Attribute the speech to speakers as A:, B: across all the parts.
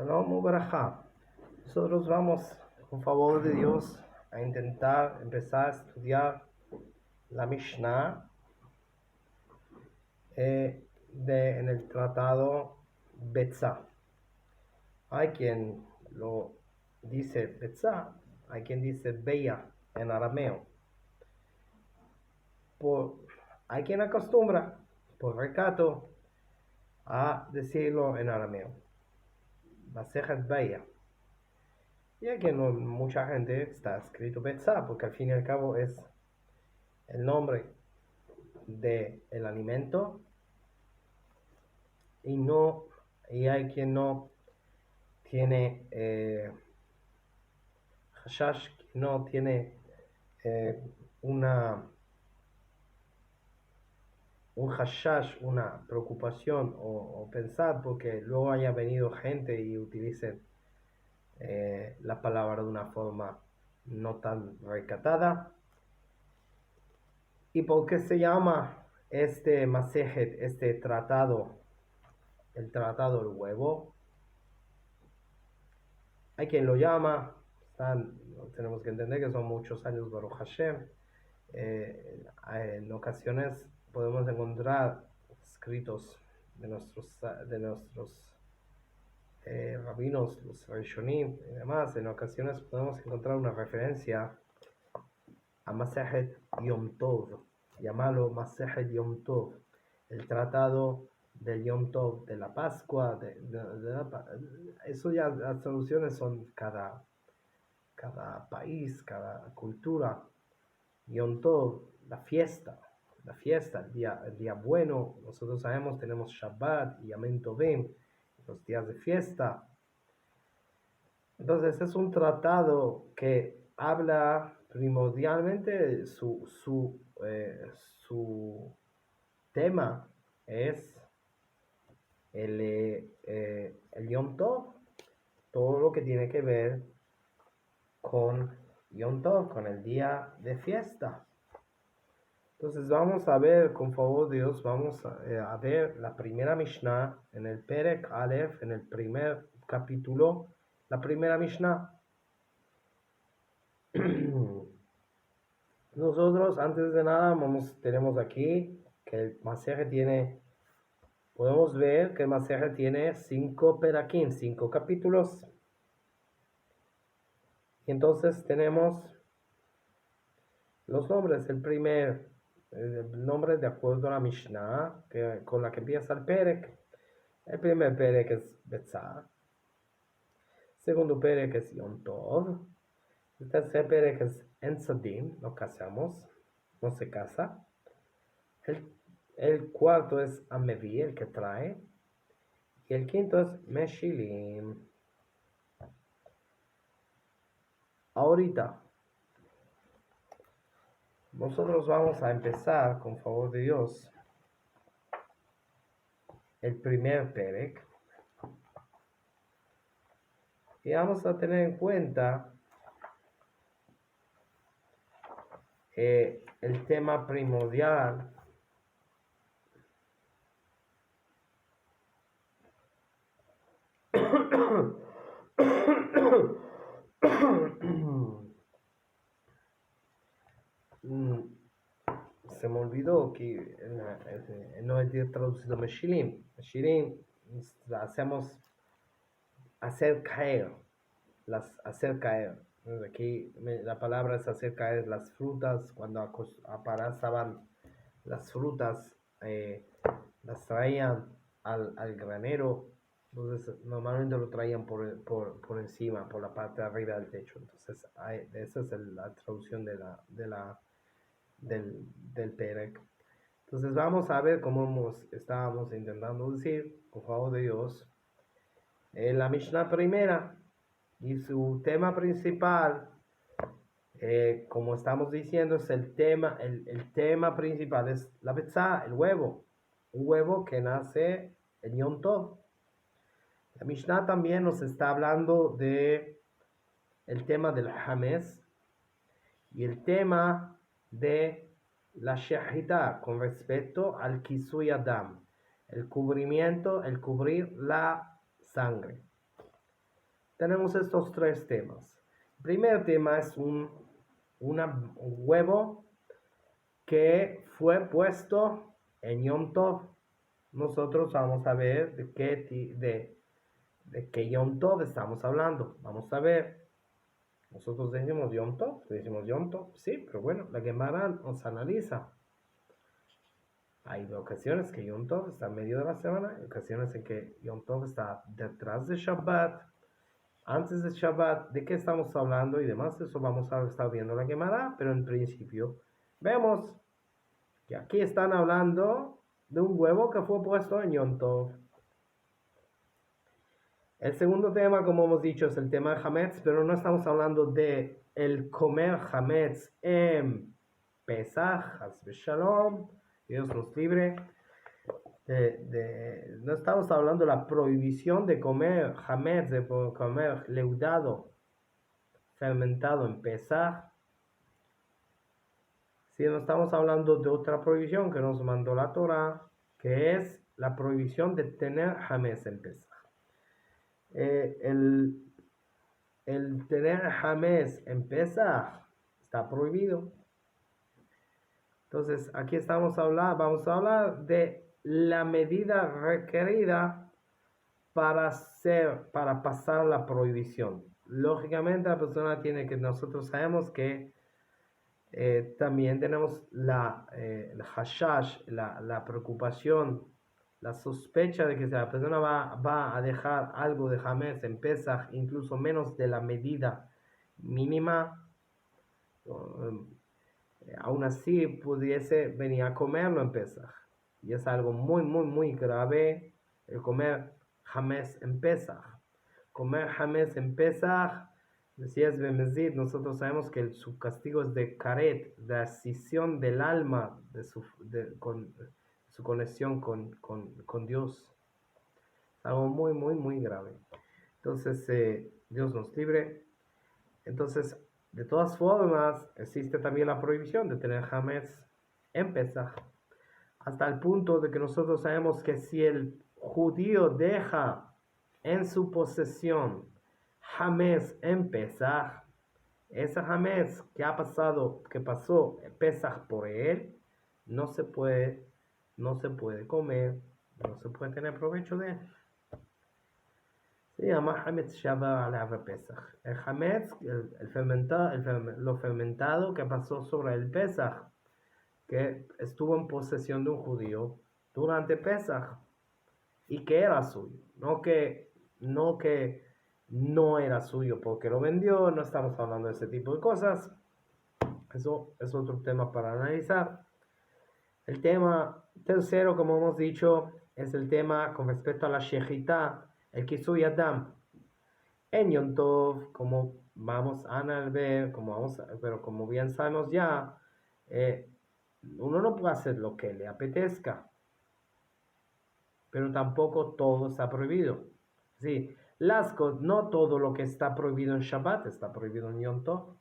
A: Shalom Uberajá. Nosotros vamos, con favor de Dios, a intentar empezar a estudiar la Mishnah en el tratado Betzá. Hay quien lo dice Betzá, hay quien dice Beya en arameo. Hay quien acostumbra, por recato, a decirlo en arameo. Masejet Beya. Y aquí mucha gente está escrito Betzá, porque al fin y al cabo es el nombre del alimento y hay quien no tiene hashash, no tiene un hashash, una preocupación o pensar porque luego haya venido gente y utilice la palabra de una forma no tan recatada. ¿Y por qué se llama este masejet, este tratado, el tratado del huevo? Hay quien lo llama, tenemos que entender que son muchos años Baruch Hashem. En ocasiones podemos encontrar escritos de nuestros rabinos, los Rishonim y demás. En ocasiones podemos encontrar una referencia a Masejet Yom Tov, llamarlo Masejet Yom Tov, el tratado del Yom Tov, de la Pascua, eso ya las traducciones son cada país, cada cultura. Yom Tov, la fiesta, el día bueno. Nosotros sabemos, tenemos Shabbat y Yom Tovim, los días de fiesta. Entonces es un tratado que habla primordialmente, su tema es el Yom Tov, todo lo que tiene que ver con Yom Tov, con el día de fiesta. Entonces vamos a ver, con favor de Dios, vamos a ver la primera Mishnah en el Perek Aleph, en el primer capítulo, la primera Mishnah. Nosotros, antes de nada, tenemos aquí que el Maseje podemos ver que el Maseje tiene 5 perakim, 5 capítulos. Y entonces tenemos los nombres. El nombre de acuerdo a la Mishnah, con la que empieza el Perek. El primer Perek es Betzá. Segundo Perek es Yom Tov. El tercer Perek es Ensadim, no casamos, no se casa. El cuarto es Amevi, el que trae. Y el quinto es Meshilim. Ahorita, nosotros vamos a empezar, con favor de Dios, el primer Perek. Y vamos a tener en cuenta el tema primordial se me olvidó que no he traducido Meshilim. Meshilim hacemos hacer caer, hacer caer. Aquí la palabra es hacer caer las frutas. Cuando aparazaban las frutas, las traían al granero. Entonces normalmente lo traían por encima, por la parte de arriba del techo. Entonces esa es la traducción del Perek. Entonces vamos a ver cómo estábamos intentando decir, por favor de Dios, la Mishnah primera y su tema principal, como estamos diciendo, es el tema principal es la Betzá, el huevo, un huevo que nace en Yom Tov. La Mishnah también nos está hablando de el tema del Hametz y el tema de la Shehita con respecto al Kisui Adam, el cubrir la sangre. tenemos estos tres temas. El primer tema es un huevo que fue puesto en Yom Tov. Nosotros vamos a ver de qué Yom Tov estamos hablando. Vamos a ver. Nosotros decimos Yom Tov, sí, pero bueno, la Gemara nos analiza. Hay ocasiones que Yom Tov está en medio de la semana, hay ocasiones en que Yom Tov está detrás de Shabbat, antes de Shabbat. ¿De qué estamos hablando y demás? Eso vamos a estar viendo la Gemara, pero en principio vemos que aquí están hablando de un huevo que fue puesto en Yom Tov. El segundo tema, como hemos dicho, es el tema de Hametz, pero no estamos hablando de el comer Hametz en Pesach, Haz Shalom, Dios nos libre. No estamos hablando de la prohibición de comer Hametz, de comer leudado, fermentado en Pesach. Si no estamos hablando de otra prohibición que nos mandó la Torah, que es la prohibición de tener Hametz en Pesach. El tener Hametz en Pesach está prohibido. Entonces, aquí vamos a hablar de la medida requerida para pasar la prohibición. Lógicamente, la persona nosotros sabemos que también tenemos el hashash, la preocupación, la sospecha de que si la persona va a dejar algo de Hametz en Pesach, incluso menos de la medida mínima, aún así pudiese venir a comerlo en Pesach. Y es algo muy, muy, muy grave el comer Hametz en Pesach. Comer Hametz en Pesach, si es Bemezid, nosotros sabemos que su castigo es de Karet, de escisión del alma, con su conexión con Dios. Es algo muy, muy, muy grave. Entonces, Dios nos libre. Entonces, de todas formas, existe también la prohibición de tener Hametz en Pesach. Hasta el punto de que nosotros sabemos que si el judío deja en su posesión Hametz en Pesach, ese Hametz que pasó Pesach por él, no se puede comer, no se puede tener provecho de él. Se llama Hametz Shava al Pesach. El Hametz, lo fermentado que pasó sobre el Pesach, que estuvo en posesión de un judío durante Pesach y que era suyo, no que no era suyo porque lo vendió. No estamos hablando de ese tipo de cosas. Eso es otro tema para analizar. El tema tercero, como hemos dicho, es el tema con respecto a la Shechita, el Kisui Adam. En Yom Tov, como vamos a ver, pero como bien sabemos ya, uno no puede hacer lo que le apetezca, pero tampoco todo está prohibido. Sí, no todo lo que está prohibido en Shabbat está prohibido en Yom Tov.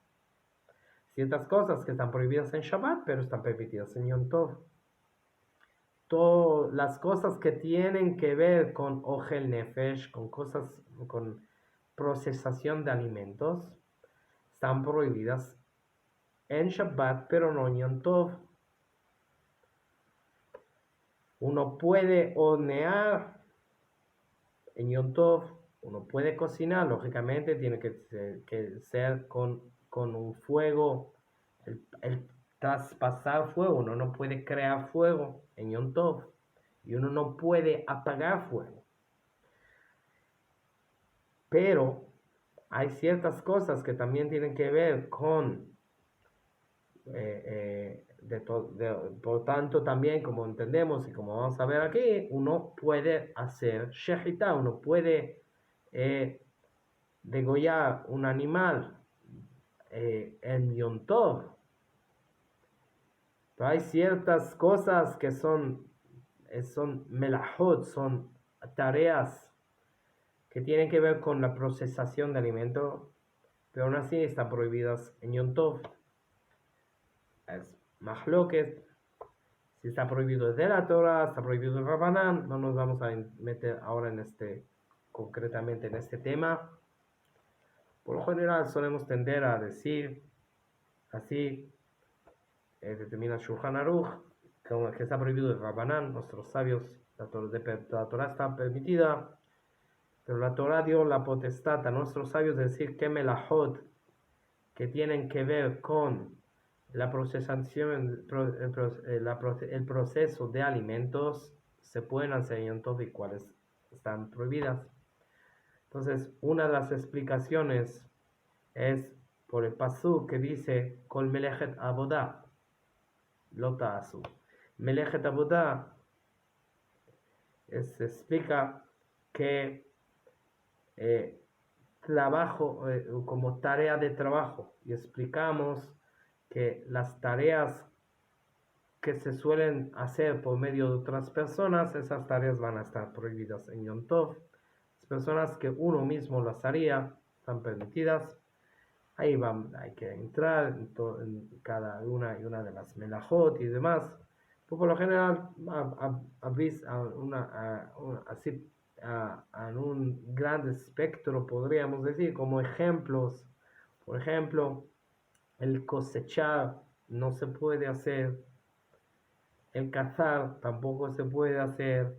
A: Ciertas cosas que están prohibidas en Shabbat, pero están permitidas en Yom Tov. Todas las cosas que tienen que ver con Ojel Nefesh, con procesación de alimentos, están prohibidas en Shabbat, pero no en Yom Tov. Uno puede hornear en Yom Tov, uno puede cocinar, lógicamente tiene que ser con un fuego, el traspasar fuego. Uno no puede crear fuego en Yom Tov y uno no puede apagar fuego. Pero hay ciertas cosas que también tienen que ver con, por tanto también, como entendemos y como vamos a ver aquí, uno puede hacer shechita, uno puede degollar un animal en Yom Tov. Pero hay ciertas cosas que son melahot, son tareas que tienen que ver con la procesación de alimentos, pero aún así están prohibidas en Yom Tov. Es mahloket, si está prohibido desde la Torah, está prohibido el Rabanán. No nos vamos a meter ahora concretamente en este tema. Por lo general solemos tender a decir así, determina Shulchan Aruch, que está prohibido de Rabanán, nuestros sabios, la Torah está permitida, pero la Torah dio la potestad a nuestros sabios de decir que melahot, que tienen que ver con la procesación, el proceso de alimentos, se pueden hacer en Yom Tov y cuáles están prohibidas. Entonces, una de las explicaciones es por el pasú que dice Kol melechet abodah lo ta'asu. Melechet abodah se explica que trabajo como tarea de trabajo, y explicamos que las tareas que se suelen hacer por medio de otras personas, esas tareas van a estar prohibidas en Yom Tov. Las personas que uno mismo las haría están permitidas. Ahí hay que entrar en cada una y una de las melajot y demás. Pues por lo general, así, en un gran espectro, podríamos decir, como ejemplos. Por ejemplo, el cosechar no se puede hacer, el cazar tampoco se puede hacer,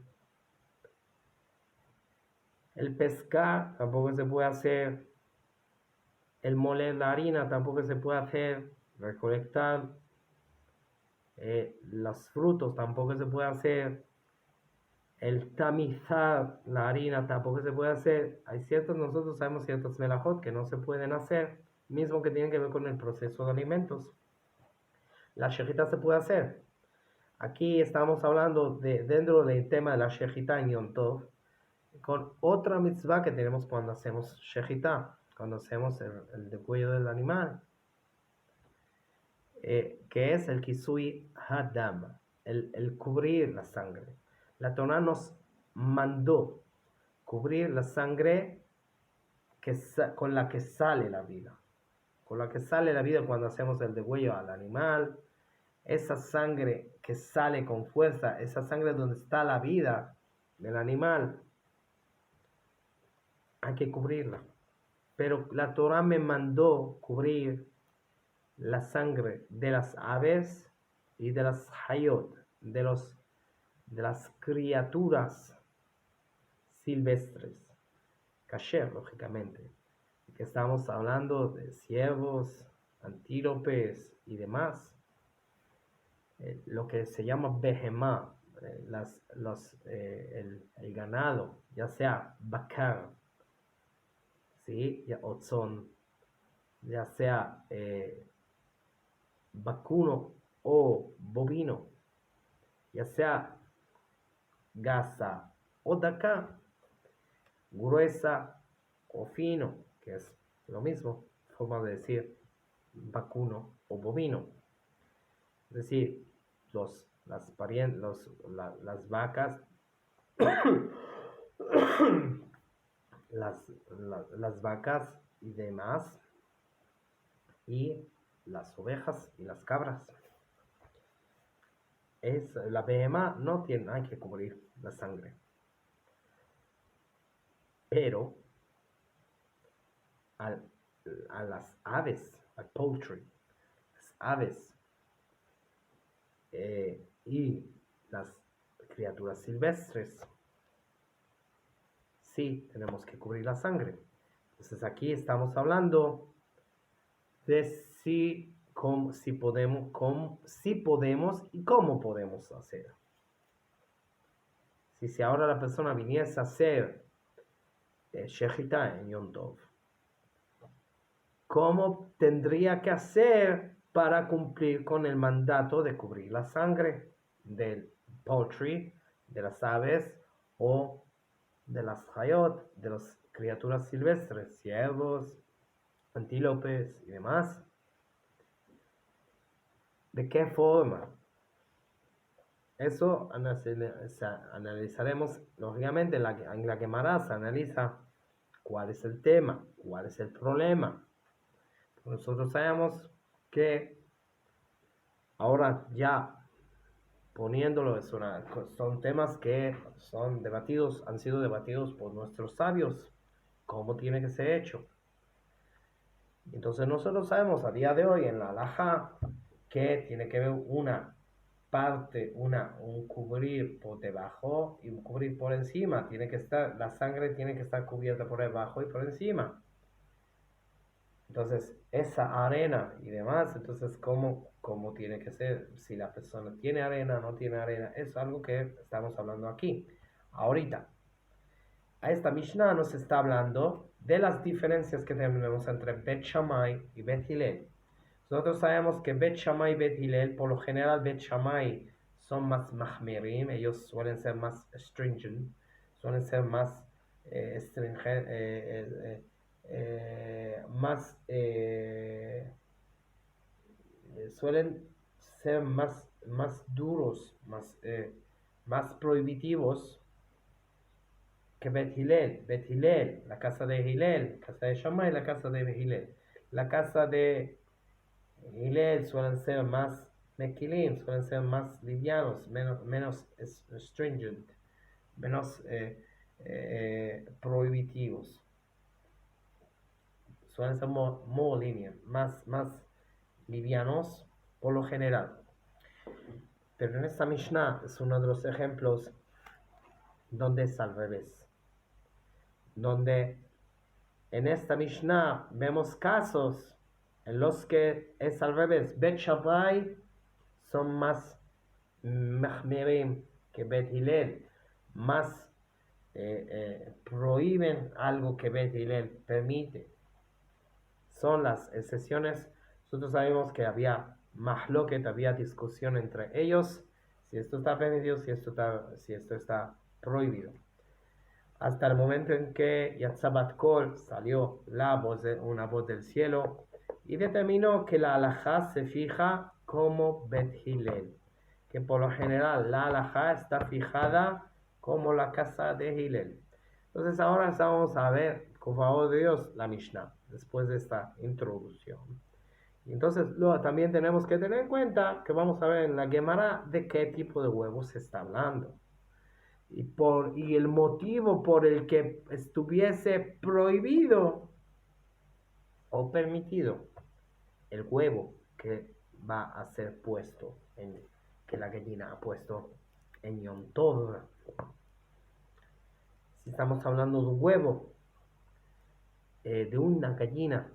A: el pescar tampoco se puede hacer, el moler la harina tampoco se puede hacer, recolectar los frutos tampoco se puede hacer, el tamizar la harina tampoco se puede hacer. Hay ciertos, nosotros sabemos ciertos melajot que no se pueden hacer, mismo que tienen que ver con el proceso de alimentos. La shejita se puede hacer. Aquí estamos hablando dentro del tema de la shejita en Yom Tov, con otra mitzvah que tenemos cuando hacemos shejita, cuando hacemos el degüello del animal, que es el kisui hadam, el cubrir la sangre. La Torah nos mandó cubrir la sangre con la que sale la vida. Con la que sale la vida cuando hacemos el degüello al animal, esa sangre que sale con fuerza, esa sangre donde está la vida del animal, hay que cubrirla. Pero la Torah me mandó cubrir la sangre de las aves y de las hayot, de las criaturas silvestres, kasher, lógicamente, que estamos hablando de ciervos, antílopes y demás, lo que se llama behemá, el ganado, ya sea bakar, ¿sí? O tzon, ya sea vacuno o bovino, ya sea gasa o daca, gruesa o fino, que es lo mismo, forma de decir vacuno o bovino. Es decir, las vacas, las vacas y demás, y las ovejas y las cabras. La behemá no hay que cubrir la sangre. Pero a las aves, al poultry, las aves y las criaturas silvestres, sí tenemos que cubrir la sangre. Entonces aquí estamos hablando de si podemos y cómo podemos hacer. Si ahora la persona viniese a hacer shejita en Yom Tov, ¿cómo tendría que hacer para cumplir con el mandato de cubrir la sangre del poultry, de las aves o de las hayot, de las criaturas silvestres, ciervos, antílopes y demás? ¿De qué forma? Eso analizaremos, lógicamente, en la Gemara se analiza cuál es el tema, cuál es el problema. Nosotros sabemos que ahora ya poniéndolo, son temas que han sido debatidos por nuestros sabios, cómo tiene que ser hecho. Entonces nosotros sabemos a día de hoy en la halajá que tiene que haber una parte, un cubrir por debajo y un cubrir por encima. Tiene que estar, la sangre tiene que estar cubierta por debajo y por encima. Entonces, esa arena y demás, entonces, ¿cómo tiene que ser? Si la persona tiene arena o no tiene arena, es algo que estamos hablando aquí. Ahorita, a esta Mishnah nos está hablando de las diferencias que tenemos entre Bet Shammai y Bet Hillel. Nosotros sabemos que Bet Shammai y Bet Hillel, por lo general Bet Shammai son más mahmirim, ellos suelen ser más stringent, suelen ser más más suelen ser más duros, más prohibitivos que Bet Hillel. Bet Hillel, la casa de Hillel, la casa de Shammai, la casa de Hillel. La casa de Hillel suelen ser más mekilim, suelen ser más livianos, menos stringent, menos prohibitivos. Suelen ser more lenient, más livianos por lo general. Pero en esta Mishnah es uno de los ejemplos donde es al revés. Donde en esta Mishnah vemos casos en los que es al revés. Bet Shammai son más mahmirim que Bet Hillel, más prohíben algo que Bet Hillel permite. Son las excepciones. Nosotros sabemos que había mahloket, había discusión entre ellos, si esto está permitido, si esto está prohibido. Hasta el momento en que Yatzabat Kol salió una voz del cielo y determinó que la halajá se fija como Bet Hillel, que por lo general la halajá está fijada como la casa de Hillel. Entonces ahora vamos a ver, con favor de Dios, la Mishnah, después de esta introducción. Y entonces luego también tenemos que tener en cuenta que vamos a ver en la Gemara de qué tipo de huevos se está hablando. Y el motivo por el que estuviese prohibido o permitido el huevo que va a ser puesto, que la gallina ha puesto en Yom Tov. Si estamos hablando de un huevo, de una gallina,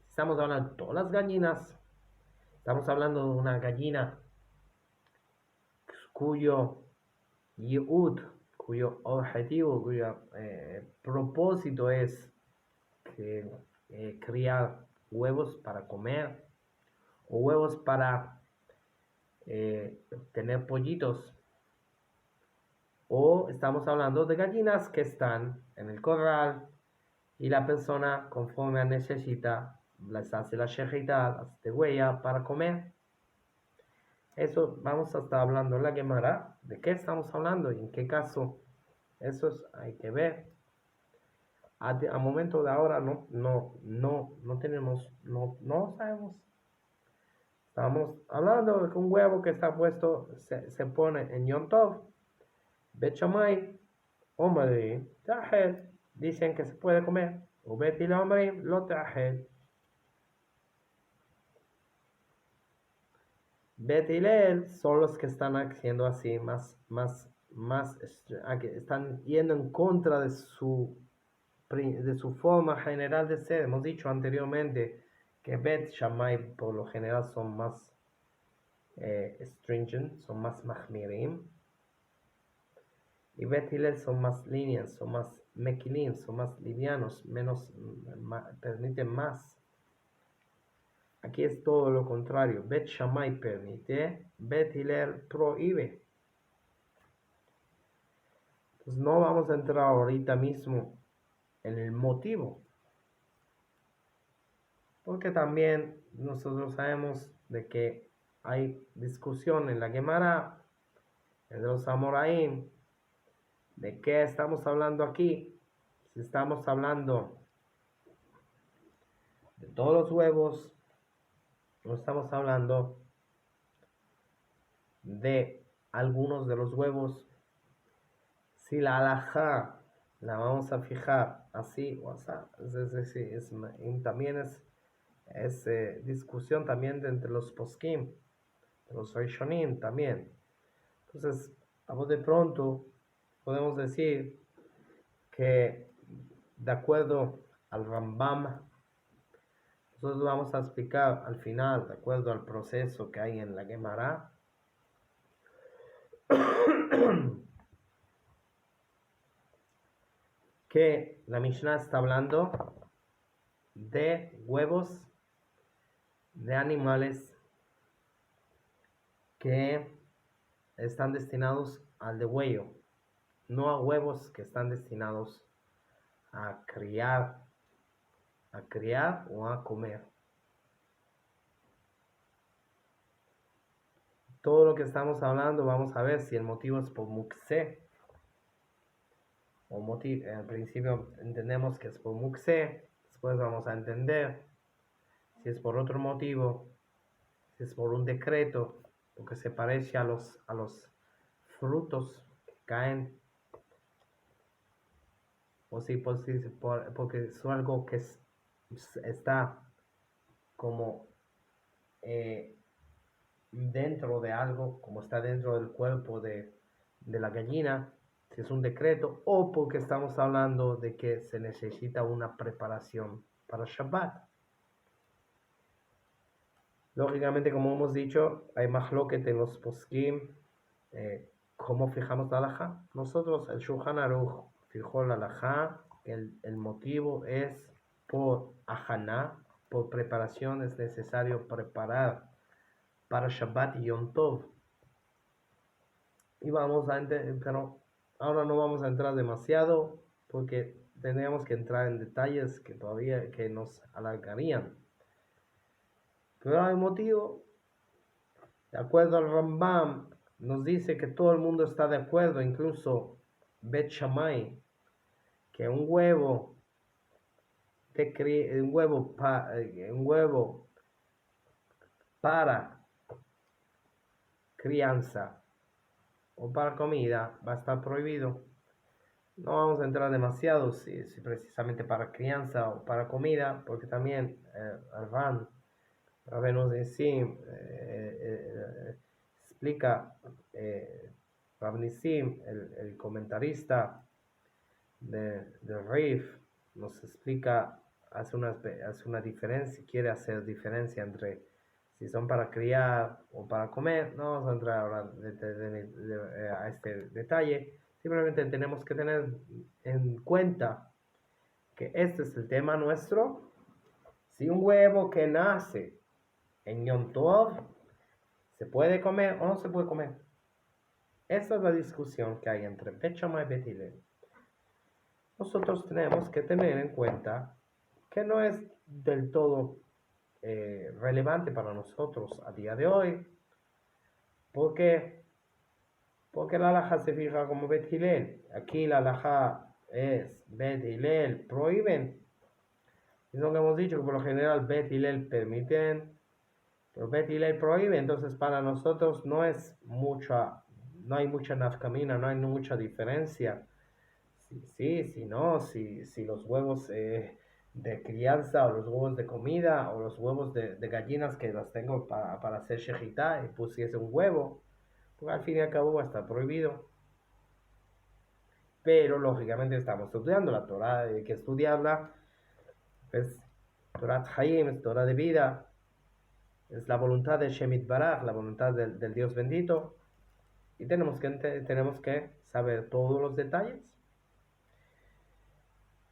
A: estamos hablando de todas las gallinas, estamos hablando de una gallina cuyo Yud, cuyo objetivo, cuyo propósito es criar huevos para comer o huevos para tener pollitos, o estamos hablando de gallinas que están en el corral y la persona conforme necesita les hace la shejita, las huella para comer. Eso vamos a estar hablando en la Gemara, de qué estamos hablando y en qué caso. Eso hay que ver. A momento de ahora no tenemos, no sabemos. Estamos hablando de que un huevo que está puesto se pone en Yom Tov. Bet Shammai, Omri, Tahel, dicen que se puede comer. O Bet Hillel Omri, lo Tahel. Bet Hillel son los que están haciendo así, están yendo en contra de su forma general de ser. Hemos dicho anteriormente que Bet Shammai por lo general son más stringent, son más mahmirim, y Bet Hillel son más lenient, son más mekilim, son más livianos, permiten más. Aquí es todo lo contrario. Bet Shammai permite, Bet Hillel prohíbe. Entonces no vamos a entrar ahorita mismo en el motivo, porque también nosotros sabemos de que hay discusión en la Gemara, en los Amoraim, de qué estamos hablando aquí. Si estamos hablando de todos los huevos, no estamos hablando de algunos de los huevos. Si la halajá la vamos a fijar así o así. Es decir, también es discusión también de entre los poskim, de los rishonim también. Entonces, a vos de pronto podemos decir que de acuerdo al Rambam, nosotros vamos a explicar al final, de acuerdo al proceso que hay en la Gemara, que la Mishnah está hablando de huevos de animales que están destinados al degüello, no a huevos que están destinados a criar o a comer. Todo lo que estamos hablando, vamos a ver si el motivo es por muksé, o motivo, al principio entendemos que es por muksé, después vamos a entender si es por otro motivo, si es por un decreto, porque se parece a los frutos que caen, o si porque es algo que está como dentro de algo, como está dentro del cuerpo de la gallina, si es un decreto, o porque estamos hablando de que se necesita una preparación para Shabbat. Lógicamente, como hemos dicho, hay mahloket en los poskim. ¿Cómo fijamos la halajá? Nosotros, el Shulchan Aruch fijó la halajá. El motivo es por ajaná, por preparación. Es necesario preparar para Shabbat y Yom Tov. Y vamos a pero ahora no vamos a entrar demasiado porque tendríamos que entrar en detalles que todavía que nos alargarían. Pero hay motivo, de acuerdo al Rambam, nos dice que todo el mundo está de acuerdo, incluso Bet Shammai, que un huevo un huevo para crianza o para comida va a estar prohibido. No vamos a entrar demasiado si precisamente para crianza o para comida, porque también Rabbeinu Nissim explica, Rav Nissim, el comentarista de Rif, nos explica, hace una diferencia, quiere hacer diferencia entre si son para criar o para comer. No vamos a entrar ahora a este detalle. Simplemente tenemos que tener en cuenta que este es el tema nuestro. Si un huevo que nace en Yom Tov se puede comer o no se puede comer. Esa es la discusión que hay entre Bet Shammai y Bet Hillel. Nosotros tenemos que tener en cuenta que no es del todo relevante para nosotros a día de hoy. ¿Por qué? Porque la halajá se fija como Bet Hillel. Aquí la halajá es Bet Hillel prohíben. Es lo que hemos dicho, que por lo general Bet Hillel permiten, pero Bet Hillel prohíbe. Entonces para nosotros no hay mucha nafkamina, no hay mucha diferencia. Si los huevos de crianza o los huevos de comida o los huevos de gallinas que las tengo para hacer shejitá y pusiese un huevo, pues al fin y al cabo va a estar prohibido. Pero lógicamente estamos estudiando la Torah, hay que estudiarla, es Torah Hayim, es Torah de vida, es la voluntad de Shemit Baraj, la voluntad del Dios bendito, y tenemos que saber todos los detalles.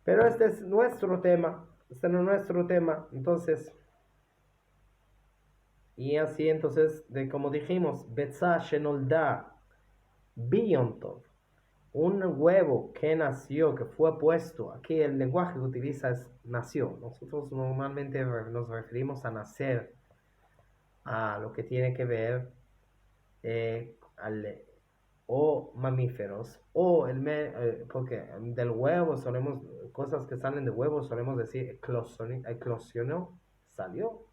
A: Pero este es nuestro tema, entonces, y así entonces, como dijimos, Betzah Shenolda Biontov, un huevo que nació, que fue puesto, aquí el lenguaje que utiliza es nació. Nosotros normalmente nos referimos a nacer, a lo que tiene que ver o mamíferos, porque del huevo cosas que salen de huevo solemos decir eclosionó, salió.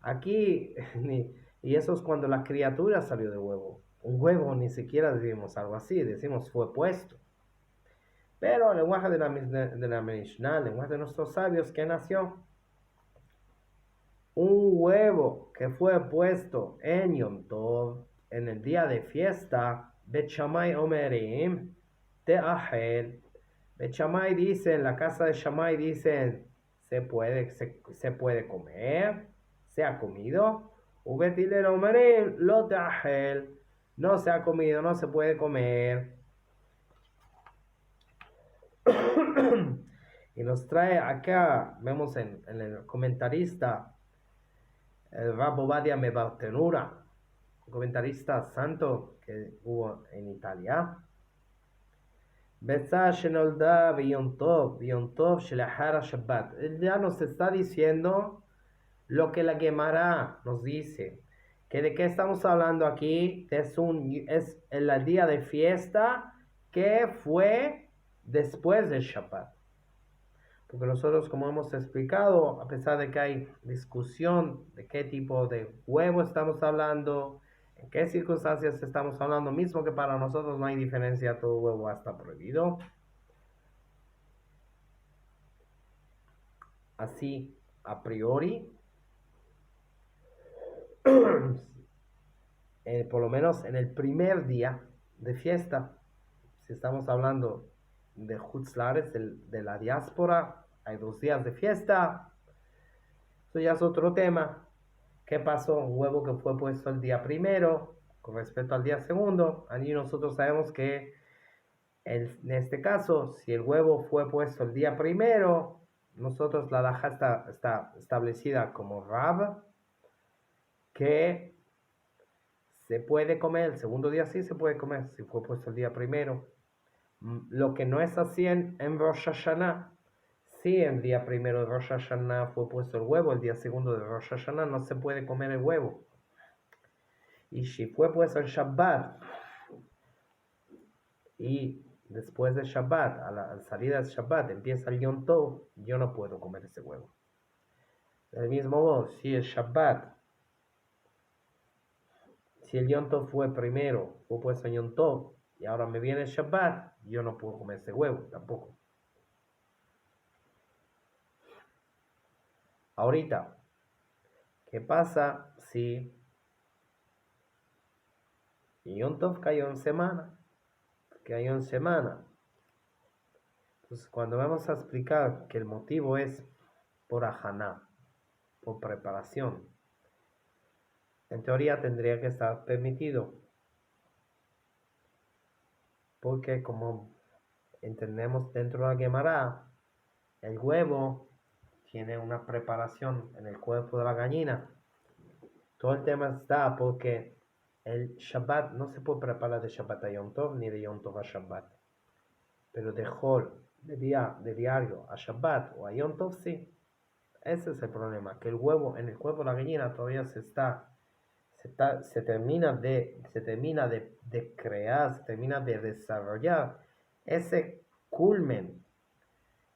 A: Aquí, y eso es cuando la criatura salió de huevo. Un huevo ni siquiera decimos algo así, decimos fue puesto. Pero el lenguaje de la Mishnah, el lenguaje de nuestros sabios, ¿qué nació? Un huevo que fue puesto en Yom Tov, en el día de fiesta, Bet Shammai Omerim, Te'ahel. Bet Shammai dice, en la casa de Shammai dicen, se puede comer, se ha comido. Bet Hillel Omerim, Lo Te'ahel, no se ha comido, no se puede comer. Y nos trae acá, vemos en el comentarista, el Rab Ovadia Mebartenura, un comentarista santo que hubo en Italia. Él ya nos está diciendo lo que la Gemara nos dice. Que de qué estamos hablando aquí, es el día de fiesta que fue después del Shabbat. Porque nosotros, como hemos explicado, a pesar de que hay discusión de qué tipo de huevo estamos hablando, en qué circunstancias estamos hablando, mismo que para nosotros no hay diferencia, todo huevo está prohibido. Así, a priori, por lo menos en el primer día de fiesta, si estamos hablando de Hutzlares, de la diáspora, hay 2 días de fiesta. Eso ya es otro tema. ¿Qué pasó? Un huevo que fue puesto el día primero con respecto al día segundo. Allí nosotros sabemos que en este caso, si el huevo fue puesto el día primero, nosotros la halajá está establecida como rab, que se puede comer, el segundo día sí se puede comer, si fue puesto el día primero. Lo que no es así en Rosh Hashanah. Si el día primero de Rosh Hashanah fue puesto el huevo, el día segundo de Rosh Hashanah no se puede comer el huevo. Y si fue puesto el Shabbat, y después del Shabbat, a la salida del Shabbat, empieza el Yom Tov, yo no puedo comer ese huevo. Del mismo modo, si el Shabbat, si el Yom Tov fue primero, fue puesto en Yom Tov, y ahora me viene el Shabbat, yo no puedo comer ese huevo tampoco. Ahorita, ¿qué pasa si Yom Tov cayó en semana? Cayó en semana. Entonces, cuando vamos a explicar que el motivo es por ajaná, por preparación, en teoría tendría que estar permitido. Porque como entendemos dentro de la Gemara, el huevo tiene una preparación en el cuerpo de la gallina. Todo el tema está porque el Shabbat no se puede preparar de Shabbat a Yom Tov ni de Yom Tov a Shabbat. Pero de Hol, de diario a Shabbat o a Yom Tov sí. Ese es el problema, que el huevo en el cuerpo de la gallina todavía se termina de crear, se termina de desarrollar ese culmen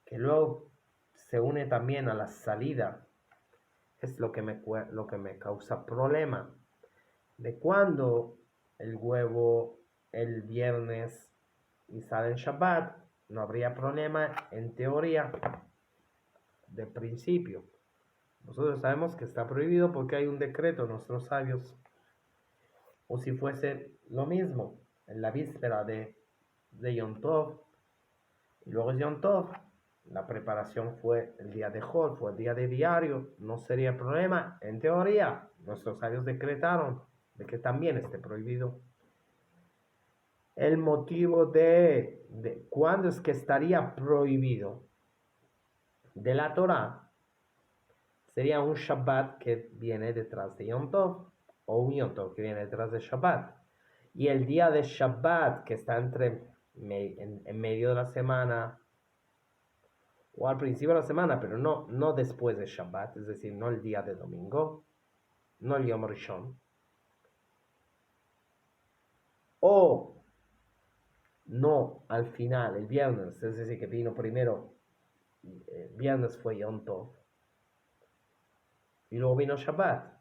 A: que luego se une también a la salida. Es lo que me causa problema de cuando el huevo el viernes y sale en Shabbat, no habría problema en teoría de principio. Nosotros sabemos que está prohibido porque hay un decreto de nuestros sabios. O si fuese lo mismo, en la víspera de Yom Tov, y luego es Yom Tov, la preparación fue el día de Hol, fue el día de diario, no sería problema. En teoría, nuestros sabios decretaron de que también esté prohibido. El motivo de cuándo es que estaría prohibido de la Torah sería un Shabbat que viene detrás de Yom Tov, o un Yom Tov que viene detrás de Shabbat. Y el día de Shabbat, que está en medio de la semana, o al principio de la semana, pero no después de Shabbat, es decir, no el día de domingo, no el Yom Rishon. O no al final, el viernes, es decir, que vino primero, el viernes fue Yom Tov, y luego vino Shabbat.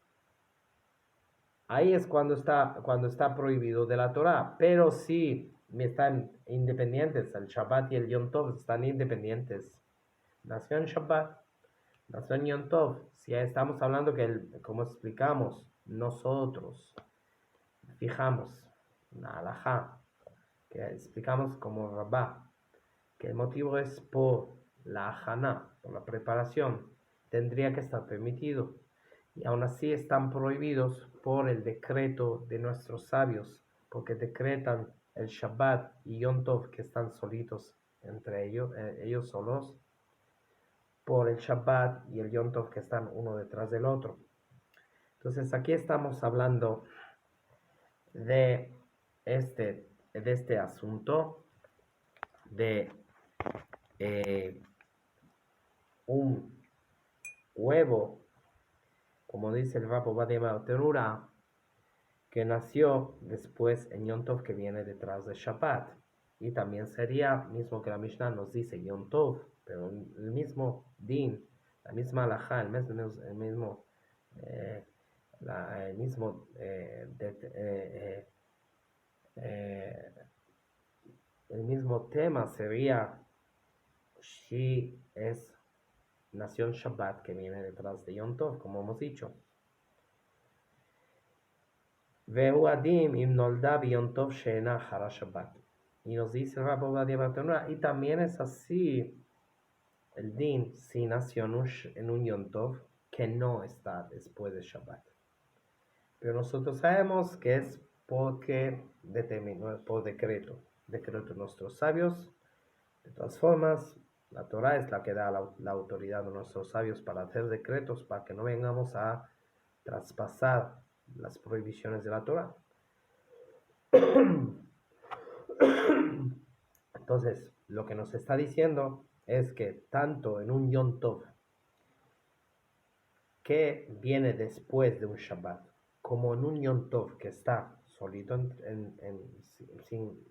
A: Ahí es cuando está prohibido de la Torah. Pero si están independientes, el Shabbat y el Yom Tov están independientes. Nació en Shabbat, nació en Yom Tov. Si estamos hablando como explicamos, nosotros fijamos la halajá, que explicamos como Rabá, que el motivo es por la haná, por la preparación, tendría que estar permitido. Y aún así están prohibidos por el decreto de nuestros sabios, porque decretan el Shabbat y Yom Tov, que están solitos entre ellos solos, por el Shabbat y el Yom Tov, que están uno detrás del otro. Entonces aquí estamos hablando de este asunto de un huevo, como dice el Rab Ovadia Terura, que nació después en Yom Tov, que viene detrás de Shabbat. Y también sería, mismo que la Mishnah nos dice Yom Tov, pero el mismo din, la misma halajá, el mismo el mismo tema sería si es nación Shabbat que viene detrás de Yom Tov, como hemos dicho. Vehu adim im nolda b'Yom Tov she'ena hara Shabbat. Y nos dice el Rab Ovadia Terura, y también es así el din si nació en un Yom Tov que no está después de Shabbat. Pero nosotros sabemos que es porque determinó por decreto de nuestros sabios. De todas formas, la Torah es la que da la autoridad a nuestros sabios para hacer decretos, para que no vengamos a traspasar las prohibiciones de la Torah. Entonces, lo que nos está diciendo es que tanto en un Yom Tov, que viene después de un Shabbat, como en un Yom Tov que está solito,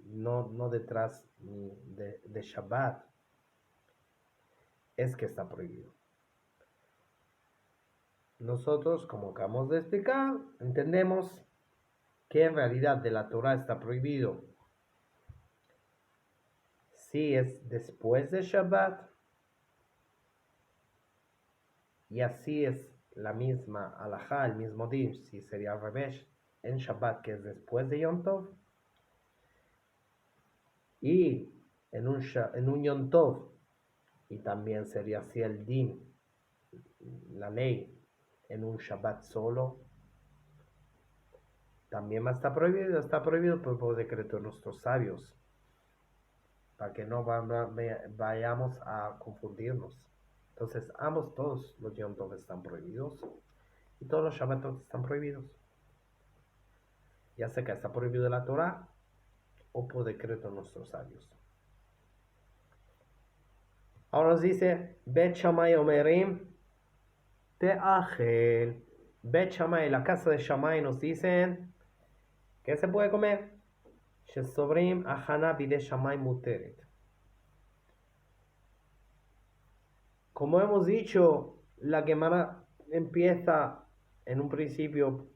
A: no detrás de Shabbat, es que está prohibido. Nosotros, como acabamos de explicar, entendemos que en realidad de la Torah está prohibido si es después de Shabbat, y así es la misma halajá, el mismo din, si sería al revés, en Shabbat, que es después de Yom Tov, y en un Yom Tov, y también sería así el din, la ley, en un Shabbat solo, también está prohibido por decreto de nuestros sabios, para que no vayamos a confundirnos. Entonces, todos los Yom Tov están prohibidos, y todos los Shabbatot están prohibidos. Ya sea que está prohibido de la Torah, o por decreto de nuestros sabios. Ahora nos dice, Bet Shammai Omerim Te'achel. Bet Shammai, la casa de Shammai, nos dicen que se puede comer. Shesobrim Ahana Bide Shammai Muteret. Como hemos dicho, la Gemara empieza en un principio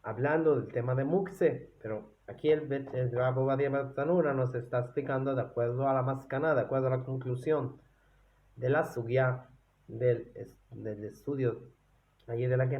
A: hablando del tema de Mukse, pero aquí el Rab Ovadia Terura nos está explicando de acuerdo a la mascana, de acuerdo a la conclusión de la sugya del estudio allí de la Gemara.